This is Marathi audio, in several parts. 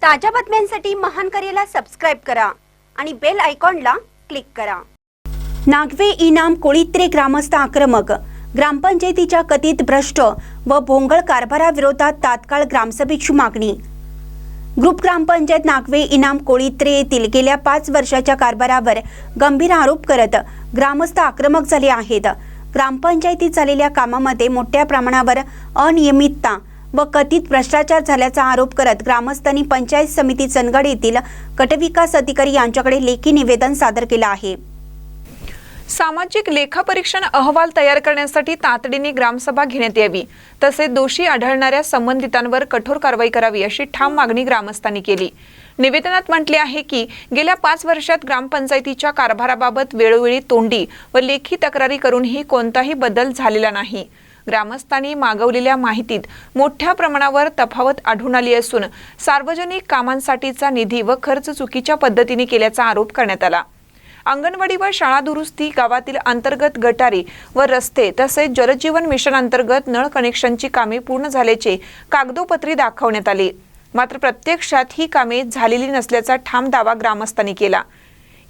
ताज्या बातम्यांसाठी महान करेला सबस्क्राइब करा आणि बेल आयकॉनला क्लिक करा। नागवे इनाम कोळित्रे ग्रामस्थ आक्रमक, ग्रामपंचायतीच्या कथित भ्रष्ट व भोंगळ कारभाराविरोधात तात्काळ ग्रामसभेची मागणी। ग्रुप ग्रामपंचायत नागवे इनाम कोळित्रे येथील गेल्या 5 वर्षाच्या कारभारावर गंभीर आरोप करत ग्रामस्थ आक्रमक झाले आहेत। ग्रामपंचायतीत झालेल्या कामामध्ये मोठ्या प्रमाणावर अनियमितता व कथित भ्रष्टाचार झाल्याचा आरोप करत ग्रामस्थांनी पंचायत समिती चंदगड येथील गटविकास अधिकारी यांच्याकडे लेखी निवेदन सादर केले आहे। सामाजिक लेखापरीक्षण अहवाल तयार करण्यासाठी तातडीने ग्रामसभा घेण्यात यावी, तसेच दोषी आढळणाऱ्या संबंधितांवर कठोर कारवाई करावी अशी ठाम मागणी ग्रामस्थांनी केली। निवेदनात म्हटले आहे की गेल्या 5 वर्षात ग्रामपंचायतीच्या कारभाराबाबत वेळोवेळी तोंडी व लेखी तक्रारी करूनही कोणताही बदल झालेला नाही। ग्रामस्थांनी मागवलेल्या माहितीत मोठ्या प्रमाणावर तफावत आढळून आली असून सार्वजनिक कामांसाठीचा निधी व खर्च चुकीच्या पद्धतीने केल्याचा आरोप करण्यात आला। अंगणवाडी व शाळा दुरुस्ती, गावातील अंतर्गत गटारी व रस्ते तसेच जलजीवन मिशन अंतर्गत नळ कनेक्शनची कामे पूर्ण झाल्याचे कागदोपत्री दाखवण्यात आले, मात्र प्रत्यक्षात ही कामे झालेली नसल्याचा ठाम दावा ग्रामस्थांनी केला।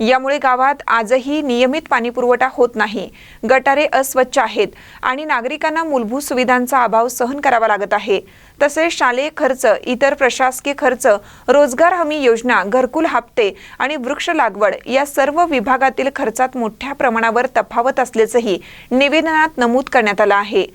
यामुळे गावात आजही नियमित पाणीपुरवठा होत नाही, गटारे अस्वच्छ आहेत आणि नागरिकांना मूलभूत सुविधांचा अभाव सहन करावा लागत आहे। तसेच शालेय खर्च, इतर प्रशासकीय खर्च, रोजगार हमी योजना, घरकुल हप्ते आणि वृक्ष लागवड या सर्व विभागातील खर्चात मोठ्या प्रमाणावर तफावत असल्याचंही निवेदनात नमूद करण्यात आलं आहे।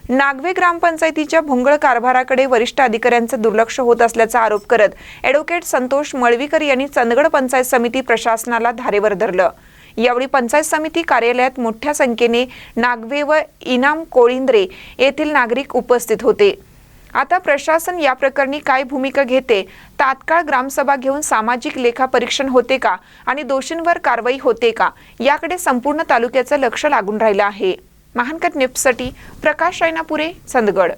नागवे ग्रामपंचायतीच्या भोंगळ कारभाराकडे वरिष्ठ अधिकाऱ्यांचं दुर्लक्ष होत असल्याचा आरोप करत ॲडव्होकेट संतोष मळवीकर यांनी चंदगड पंचायत समिती प्रशासनाला धारेवर धरलं। यावेळी पंचायत समिती कार्यालयात मोठ्या संख्येने नागवे व इनाम कोळिंद्रे येथील नागरिक उपस्थित होते। आता प्रशासन या प्रकरणी काय भूमिका घेते, तात्काळ ग्रामसभा घेऊन सामाजिक लेखापरीक्षण होते का आणि दोषींवर कारवाई होते का, याकडे संपूर्ण तालुक्याचं लक्ष लागून राहिलं आहे। महानकर न्यूजसाठी प्रकाश रायनापुरे, चंदगड।